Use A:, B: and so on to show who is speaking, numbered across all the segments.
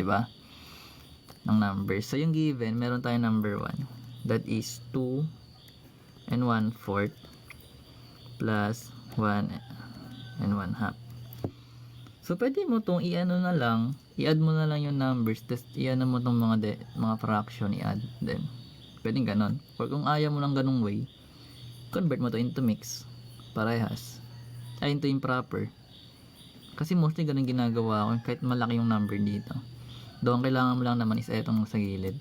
A: Diba? Ng numbers. So, yung given, meron tayong number 1. That is 2 and 1/4 plus 1 and 1/2. So, pwede mo itong i-ano na lang, i-add mo na lang yung numbers, test i-ano mo itong mga fraction, i-add. Then, pwedeng ganon. Or kung ayaw mo ng ganong way, convert mo to into mix. Parehas. Ay, into improper. Kasi mostly ganun ginagawa ko, kahit malaki yung number dito. Doon, kailangan mo lang naman is etong sa gilid.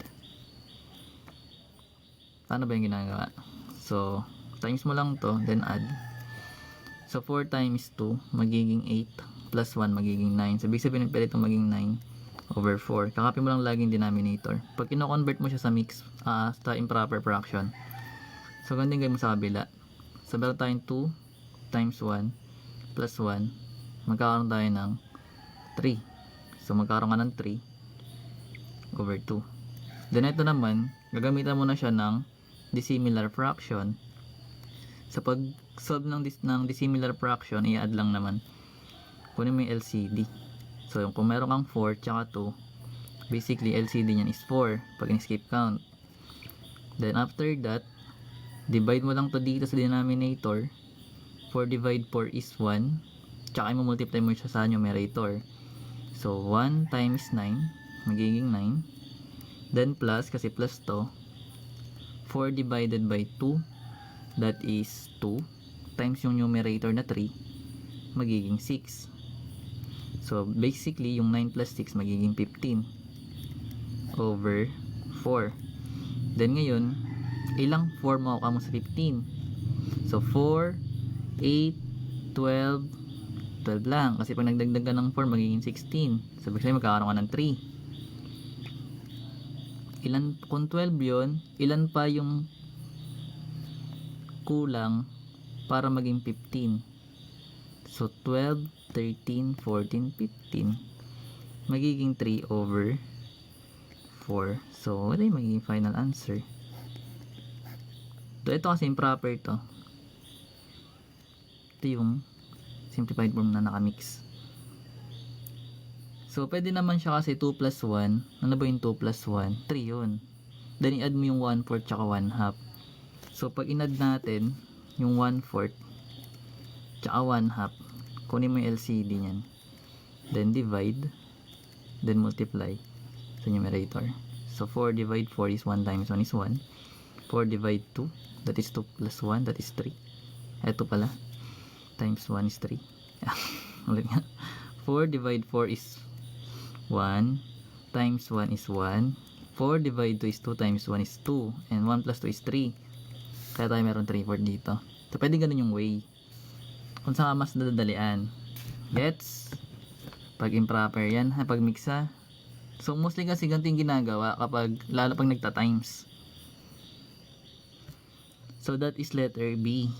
A: Paano ba yung ginagawa? So, times mo lang to, then add. So, 4 times 2, magiging 8, plus 1, magiging 9. So, ibig sabihin, pwede itong maging 9 over 4. Kakapin mo lang laging denominator. Pag kino-convert mo siya sa mix, sa improper fraction. So, ganun din gawin mo sa kabila. So, meron tayong 2 times 1 plus 1. Magkakaroon tayo ng 3. So, magkakaroon ka ng 3 over 2. Then, ito naman, gagamitan mo na siya ng dissimilar fraction. So, pag solve ng dissimilar fraction, i-add lang naman. Kunin mo yung LCD. So, kung meron kang 4 tsaka 2, basically, LCD niyan is 4 pag in-skip count. Then, after that, divide mo lang to dito sa denominator. 4 divide 4 is 1. Tsaka mo multiply mo siya sa numerator. So, 1 times 9, magiging 9. Then, plus, kasi plus to, 4 divided by 2, that is 2, times yung numerator na 3, magiging 6. So, basically, yung 9 plus 6, magiging 15 over 4. Then, ngayon, ilang 4 makuha mo sa 15? So, 4, 8, 12, 12 lang. Kasi pag nagdagdag ka ng 4, magiging 16. So, basically, magkakaroon ka ng 3. Kung 12 yun, ilan pa yung kulang para maging 15? So, 12, 13, 14, 15. Magiging 3 over 4. So, ano yung magiging final answer? So, ito kasi improper to. Ito yung simplified form na nakamix. So, pwede naman siya kasi 2 plus 1. Ano ba yung 2 plus 1? 3 yun. Then, i-add mo yung 1/4 tsaka 1/2. So, pag in-add natin yung 1/4 tsaka 1/2, kunin mo yung LCD niyan. Then, divide. Then, multiply sa numerator. So, 4 divide 4 is 1 times 1 is 1. 4 divide 2, that is 2 plus 1, that is 3. Ito pala. Times 1 is 3. Ulit nga. 4 divide 4 is 1 times 1 is 1. 4 divide 2 is 2 times 1 is 2. And 1 plus 2 is 3. Kaya tayo meron 3/4 dito. So, pwede ganun yung way. Kung saan mas dadalian. Gets? Pag improper yan, pag mixa. So, mostly kasi ganito yung ginagawa kapag, lalo pag nagta-times. So, that is letter B.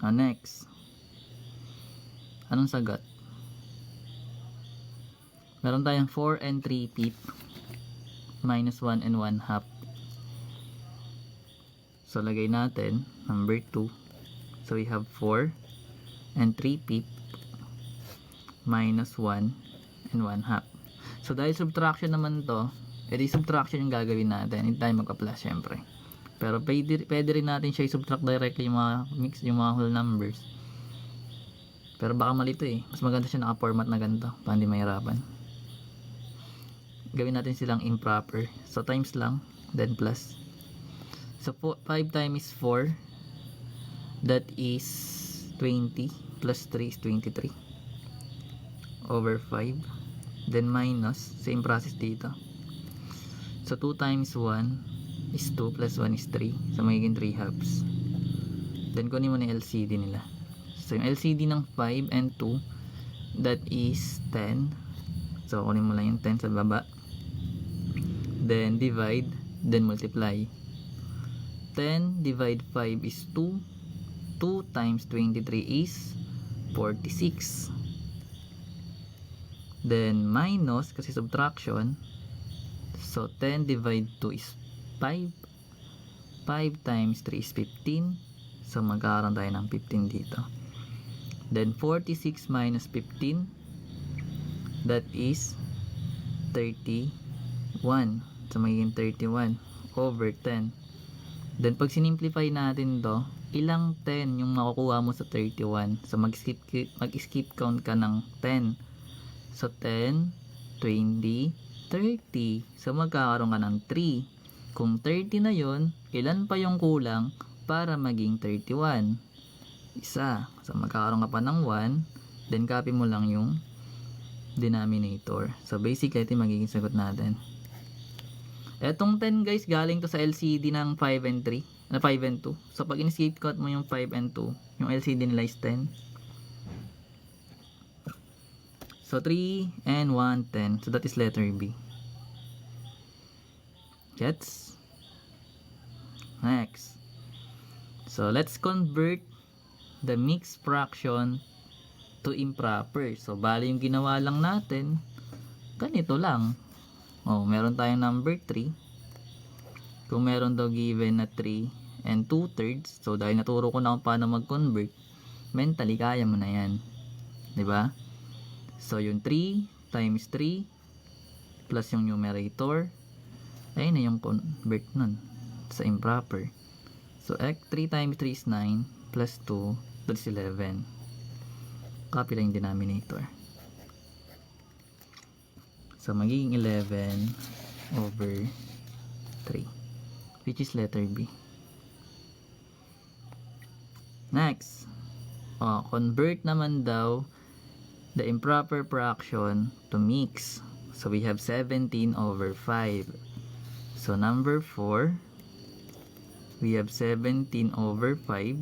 A: Next. Anong sagot? Meron tayong 4 and 3 pip minus 1 and 1/2. So, lagay natin number 2. So, we have 4 and 3 pip minus 1 and 1/2. So, dahil subtraction naman to, edi subtraction yung gagawin natin. Hindi tayo magpa-plus syempre. Pero pwede rin natin siya i-subtract directly yung mga whole numbers. Pero baka malito eh. Mas maganda siya naka-format na ganito para hindi mahirapan. Gawin natin silang improper. So, times lang. Then, plus. So, 5 times 4. That is 20. Plus 3 is 23. Over 5. Then, minus. Same process dito. So, 2 times 1 is 2. Plus 1 is 3. So, magiging 3 halves. Then, kunin mo na yung LCD nila. So, yung LCD ng 5 and 2, that is 10. So, kunin mo lang yung 10 sa baba. Then, divide. Then, multiply. 10 divide 5 is 2. 2 times 23 is 46. Then, minus, kasi subtraction. So, 10 divide 2 is 5. 5 times 3 is 15. So, magkakaroon tayo ng 15 dito. Then, 46 minus 15. That is 31. So magiging 31 over 10. Then pag sinimplify natin to, ilang 10 yung makukuha mo sa 31. So mag-skip count ka ng 10. So 10, 20, 30. So magkakaroon ka ng 3. Kung 30 na yon, ilan pa yung kulang para maging 31? Isa. So magkakaroon ka pa ng 1. Then copy mo lang yung denominator. So basically ito yung magiging sagot natin. Etong 10 guys, galing to sa LCD ng 5 and 3. 5 and 2. So pag in-skip count mo yung 5 and 2, yung LCD nila is 10. So 3 and 1, 10. So that is letter B. Gets? Next. So let's convert the mixed fraction to improper. So bali yung ginawa lang natin, ganito lang. Oh, meron tayong number 3. Kung meron daw given na 3 and 2/3, so dahil naturo ko na kung paano mag-convert, mentally kaya mo na yan. 'Di ba? So yung 3 times 3 plus yung numerator, ayun na yung convert nun sa improper. So 3 times 3 is 9 plus 2, that's 11. Copy lang yung denominator. So magiging 11 over 3, which is letter B. Next, convert naman daw the improper fraction to mix. So we have 17 over 5. So number 4, we have 17 over 5.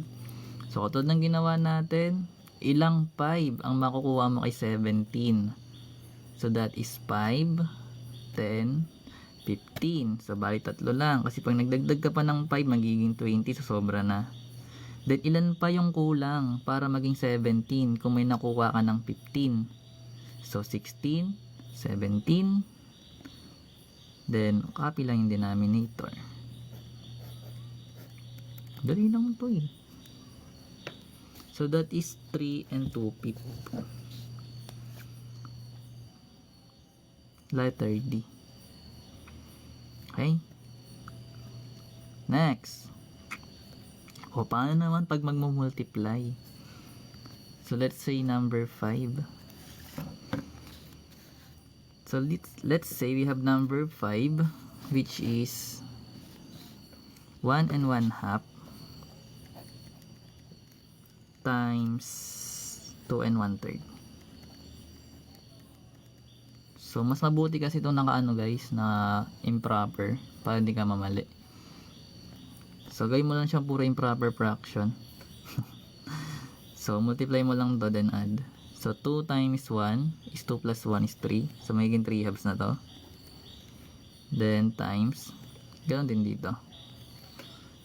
A: So katulad ng ginawa natin, ilang 5 ang makukuha mo kay 17? So that is 5, 10, 15. So bali tatlo lang. Kasi pag nagdagdag ka pa ng 5, magiging 20. So sobra na. Then ilan pa yung kulang para maging 17 kung may nakuha ka ng 15? So 16, 17. Then copy lang yung denominator. Dali lang to eh. So that is 3 and 2/5. Letter D. Okay? Next. O paano naman pag magmumultiply? So let's say number 5. So let's say we have number 5, which is 1 and 1/2 times 2 and 1/3. So mas mabuti kasi itong nakaano guys, na improper, para hindi ka mamali. So gawin mo lang siyang puro improper fraction. So multiply mo lang to, then add. So 2 times 1 is 2 plus 1 is 3. So magiging 3 halves na to. Then times, ganoon din dito.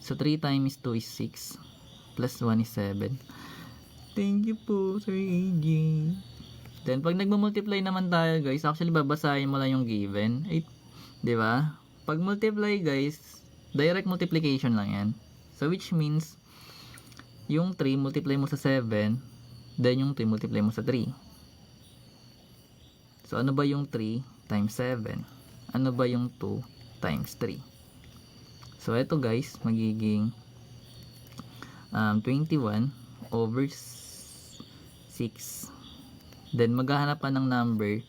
A: So 3 times 2 is 6. Plus 1 is 7. Thank you po, Sir AJ. Then pag nagmo-multiply naman tayo guys, actually babasahin mo lang yung given. 'Di ba? Pag multiply guys, direct multiplication lang 'yan. So which means yung 3 multiply mo sa 7, then yung 3 multiply mo sa 3. So ano ba yung 3 times 7? Ano ba yung 2 times 3? So ito guys, magiging 21 over 6. Then maghahanap ka ng number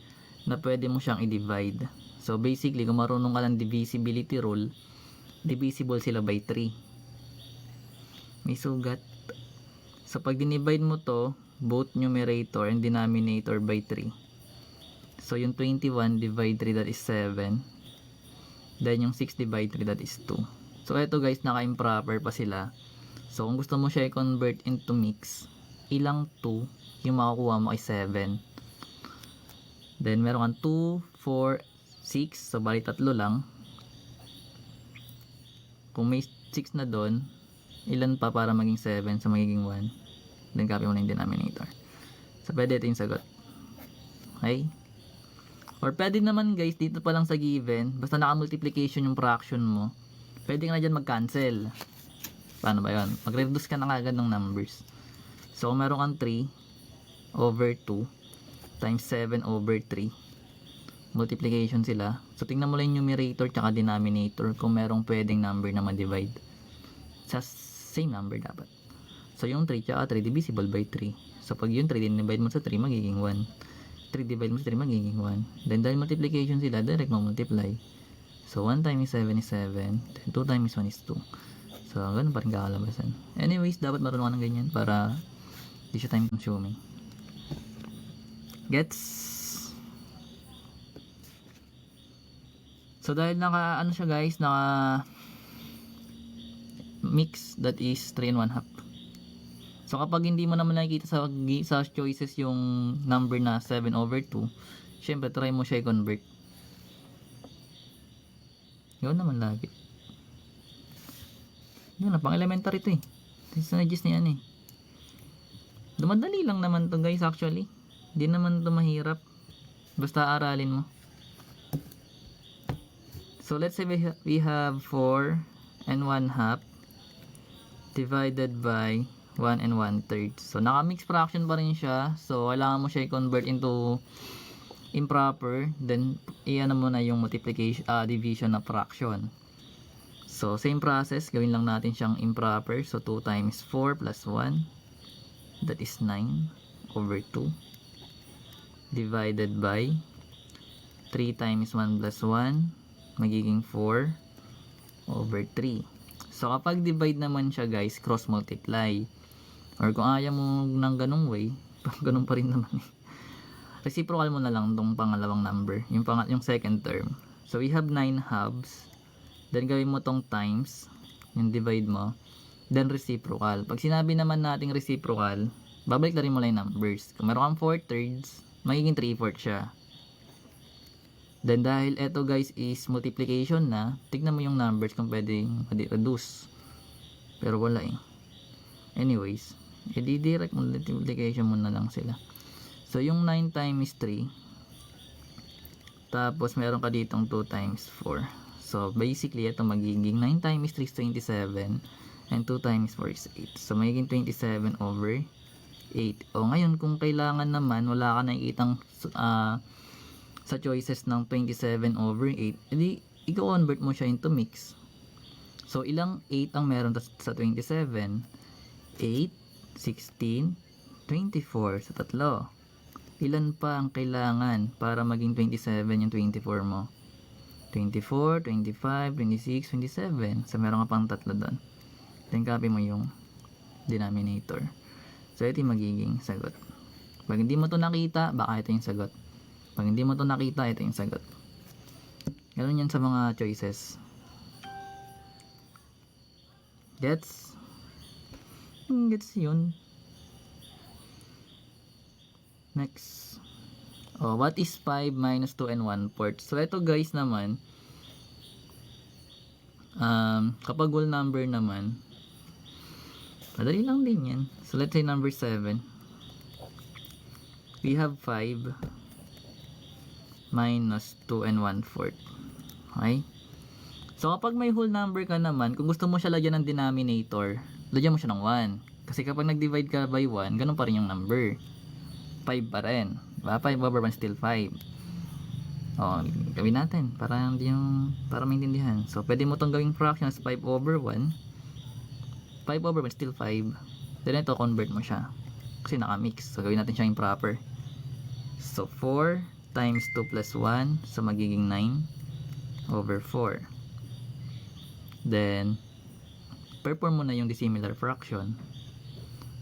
A: na pwede mo siyang i-divide. So basically, kung marunong ka ng divisibility rule, divisible sila by 3. May sugat. So pag dinivide mo to, both numerator and denominator by 3. So yung 21 divide 3, that is 7. Then yung 6 divide 3, that is 2. So eto guys, naka-improper pa sila. So kung gusto mo siya i-convert into mix, ilang 2 yung makukuha mo ay 7. Then meron kang 2, 4, 6. So bali tatlo lang. Kung may 6 na doon, ilan pa para maging 7? So magiging 1. Then copy mo na yung denominator. So pwede ito yung sagot. Okay? Or pwede naman guys, dito pa lang sa given, basta naka-multiplication yung fraction mo, pwede ka na dyan mag-cancel. Paano ba yun? Mag-reduce ka na agad ng numbers. So kung meron kang 3 over 2, times 7 over 3. Multiplication sila. So, tingnan mo lang yung numerator tsaka denominator kung merong pwedeng number na ma-divide. Sa same number dapat. So, yung 3 tsaka 3 divisible by 3. So, pag yung 3 divide mo sa 3, magiging 1. 3 divide mo sa 3, magiging 1. Then, dahil multiplication sila, direct mo multiply. So, 1 times 7 is 7. Then, 2 times 1 is 2. So, ganun pa rin kakalabasan. Anyways, dapat marunong ka ng ganyan para di siya time consuming. Gets? So, dahil ano siya guys, naka mix, that is 3 and 1 half. So, kapag hindi mo naman nakikita sa choices yung number na 7 over 2, syempre, try mo siya i-convert. Yun naman lagi. Yun na, pang elementary to eh. Synergies na yan eh. Dumadali lang naman to guys actually. Hindi naman to mahirap. Basta aralin mo. So, let's say we have 4 and 1 half divided by 1 and 1/3. So, naka-mix fraction pa rin siya. So, kailangan mo siya i-convert into improper. Then, iyan mo na yung multiplication, division na fraction. So, same process. Gawin lang natin siyang improper. So, 2 times 4 plus 1. That is 9 over 2. Divided by 3 times 1 plus 1. Magiging 4 over 3. So, kapag divide naman siya guys, cross multiply. Or kung ayaw mo ng ganung way, ganun pa rin naman. Reciprocal mo na lang tong pangalawang number, yung second term. So, we have 9 halves. Then, gawin mo tong times, yung divide mo. Then, reciprocal. Pag sinabi naman nating reciprocal, babalik na rin mo lang yung numbers. Kung meron kang 4/3, magiging 3/4 siya. Then, dahil eto guys is multiplication na, tignan mo yung numbers kung pwedeng reduce. Pero wala eh. Anyways, i-direct multiplication mo na lang sila. So, yung 9 times 3. Tapos, meron ka ditong 2 times 4. So, basically, ito magiging 9 times 3 is 27. And 2 times 4 is 8. So, magiging 27 over 8. O, ngayon, kung kailangan naman, wala ka nakikitang sa choices ng 27 over 8, edi i-convert mo siya into mix. So, ilang 8 ang meron sa 27? 8, 16, 24 sa tatlo. Ilan pa ang kailangan para maging 27 yung 24 mo? 24, 25, 26, 27. So, meron ka pang tatlo doon. Then, copy mo yung denominator. So, ito yung magiging sagot. Pag hindi mo to nakita, baka ito yung sagot. Pag hindi mo to nakita, ito yung sagot. Ganun yan sa mga choices. Gets? Gets yun. Next. Oh, what is 5 minus 2 and 1/4? So, ito guys naman, kapag whole number naman, madali lang din yan. So, let's say number 7. We have 5 minus 2 and 1/4. Okay? So, kapag may whole number ka naman, kung gusto mo siya lagyan ng denominator, lagyan mo siya ng 1. Kasi kapag nag-divide ka by 1, ganun pa rin yung number. 5 pa rin. Diba? 5 over 1 still 5. O, gawin natin para maintindihan. So, pwede mo itong gawing fraction as 5 over 1. 5 over 1 still 5. Then ito, convert mo siya. Kasi naka-mix. So, gawin natin siya improper. So, 4 times 2 plus 1. So, magiging 9 over 4. Then, perform mo na yung dissimilar fraction.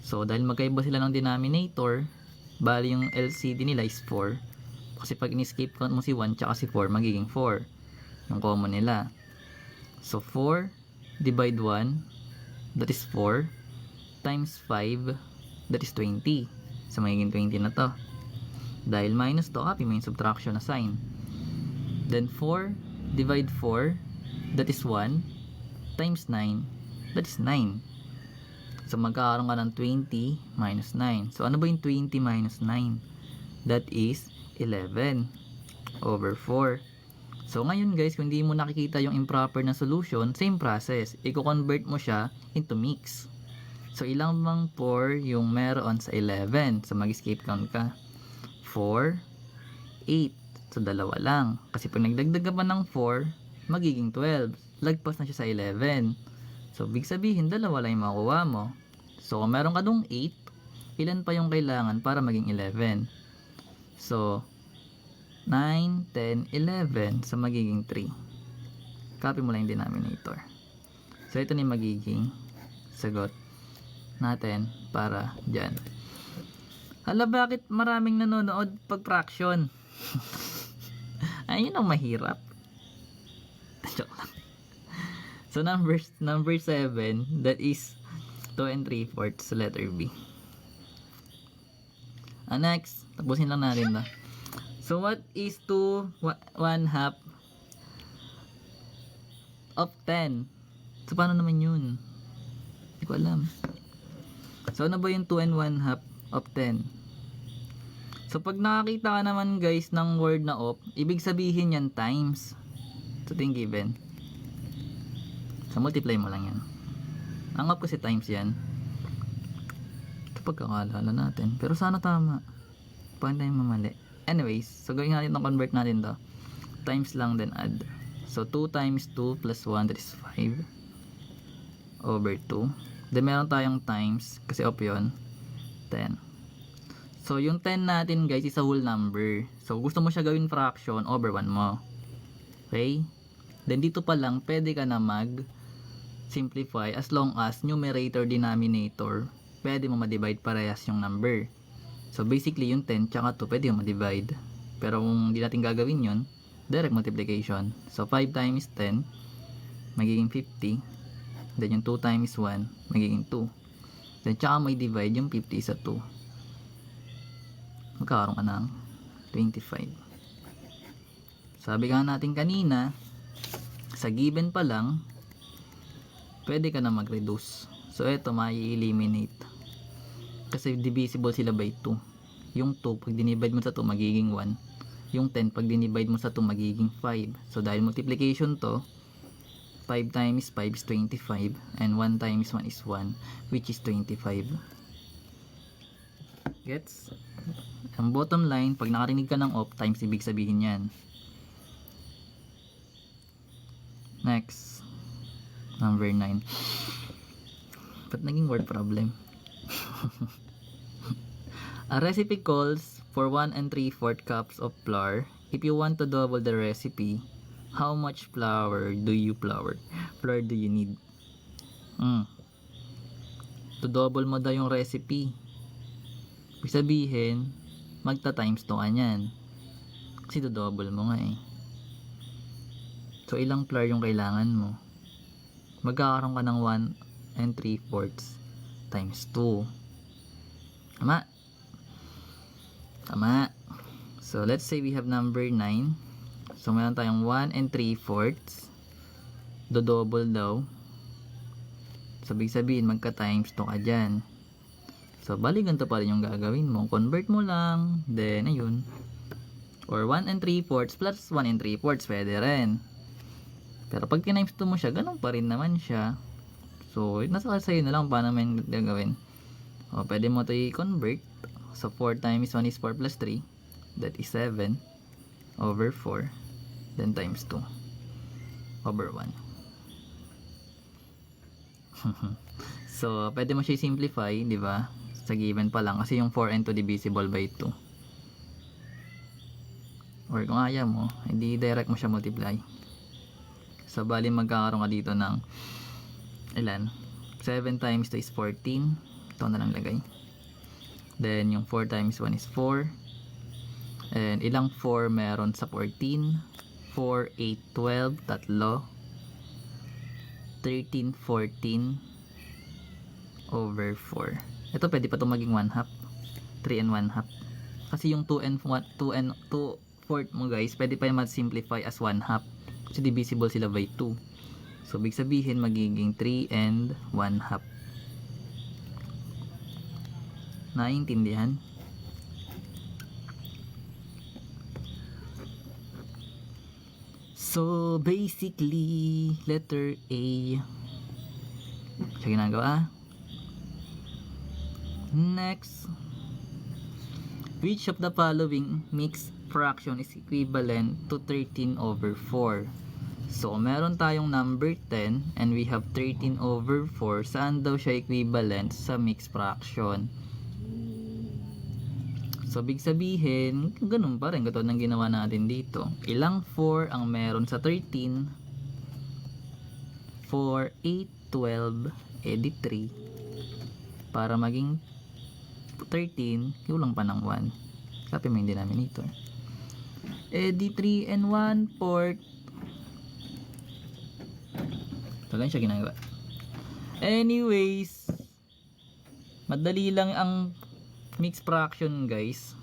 A: So, dahil magkaiba sila ng denominator, bali yung LCD nila is 4. Kasi pag in-escape count mo si 1 tsaka si 4, magiging 4. Yung common nila. So, 4 divide 1, that is 4. Times 5, that is 20. So, magiging 20 na to. Dahil minus to, copy mo yung subtraction na sign. Then 4 divide 4, that is 1, times 9, that is 9. So, magkakaroon ka ng 20 minus 9. So, ano ba yung 20 minus 9? That is 11 over 4. So, ngayon guys, kung hindi mo nakikita yung improper na solution, same process. I-convert mo siya into mix. So, ilang bang 4 yung meron sa 11? So, mag-escape count ka. 4, 8. So, dalawa lang. Kasi pag nagdagdag ka pa ng 4, magiging 12. Lagpas na siya sa 11. So, big sabihin, dalawa lang yung makuha mo. So, kung meron ka dong 8, ilan pa yung kailangan para maging 11? So, 9, 10, 11. So, magiging 3. Copy mo lang yung denominator. So, ito na yung magiging sagot natin para dyan. Hala, bakit maraming nanonood pag fraction? Ayun ang mahirap. Joke lang. So, number 7, that is 2 and 3/4 sa letter B. Next, tapusin lang natin na. So, what is 2 1/2 of 10? So, paano naman yun? Hindi ko alam. So, ano ba yung 2 and 1/2 of 10? So, pag nakakita ka naman guys ng word na op, ibig sabihin yan times. So, ito yung given. So, multiply mo lang yan. Ang op kasi times yan. Ito pagkakalala natin. Pero sana tama. Paano tayo mamali? Anyways, so gawin natin itong convert natin to. Times lang then add. So, 2 times 2 plus 1, that is 5 over 2. Then, meron tayong times, kasi op yun, 10. So, yung 10 natin guys is a whole number. So, gusto mo siya gawin fraction, over 1 mo. Okay? Then, dito pa lang, pwede ka na mag-simplify as long as numerator, denominator, pwede mo ma-divide parehas yung number. So, basically, yung 10 tsaka 2, pwede mo ma-divide. Pero, kung hindi natin gagawin yun, direct multiplication. So, 5 times 10, magiging 50. Then, yung 2 times 1, magiging 2. Then, tsaka may divide yung 50 sa 2. Magkakaroon ka ng 25. Sabi nga natin kanina, sa given pa lang, pwede ka na mag-reduce. So, ito, mai-eliminate. Kasi divisible sila by 2. Yung 2, pag dinivide mo sa 2, magiging 1. Yung 10, pag dinivide mo sa 2, magiging 5. So, dahil multiplication to, 5 times 5 is 25. And 1 times 1 is 1, which is 25. Gets? Ang bottom line, pag nakarinig ka ng op, times ibig sabihin yan. Next. Number 9. Ba't naging word problem? A recipe calls for 1 and 3/4 cups of flour. If you want to double the recipe, how much flour do you need? To double mo daw yung recipe. Ibig sabihin, magta-times 2 ka niyan. Kasi to double mo nga eh. So, ilang flour yung kailangan mo? Magkakaroon ka ng 1 and 3/4 times 2. Tama? Tama. So, let's say we have number 9. So, meron tayong 1 and 3/4. Do-double daw. So, ibig sabihin, magka-times 2 ka dyan. So, bali ganito pa rin yung gagawin mo. Convert mo lang. Then, ayun. Or 1 and 3/4 plus 1 and 3/4. Pwede rin. Pero pag tinimes 2 mo siya, ganun pa rin naman siya. So, nasa sa'yo na lang paano mo yung gagawin. O, pwede mo ito i-convert. So, 4 times 1 is 4 plus 3. That is 7 over 4. Then, times 2 over 1. So, pwede mo siya i-simplify, di ba? Sa given pa lang. Kasi yung 4 and 2 divisible by 2. Or kung ayaw mo, hindi direct mo siya multiply. So, bali magkakaroon ka dito ng ilan? 7 times 2 is 14. Ito na lang lagay. Then, yung 4 times 1 is 4. And, ilang 4 meron sa 14? 4, 8, 12, tatlo. 13, 14 over 4. Ito, pwede pa ito maging 1/2. 3 and 1/2. Kasi yung 2 and 2/4 mo guys, pwede pa yung mag-simplify as 1/2. Kasi divisible sila by 2. So, big sabihin, magiging 3 and 1/2. Naiintindihan? So, basically, letter A. Siya ginagawa. Next. Which of the following mixed fraction is equivalent to 13 over 4? So, meron tayong number 10 and we have 13 over 4. Saan daw siya equivalent sa mixed fraction? So, big sabihin, ganun pa rin. Katulad ng ginawa natin dito. Ilang 4 ang meron sa 13? 4, 8, 12, edi 3. Para maging 13, kulang pa ng 1. Sabi mo yung denominator. Edi 3 and 1/4. So, ganyan siya ginagawa. Anyways, madali lang ang mixed fraction guys.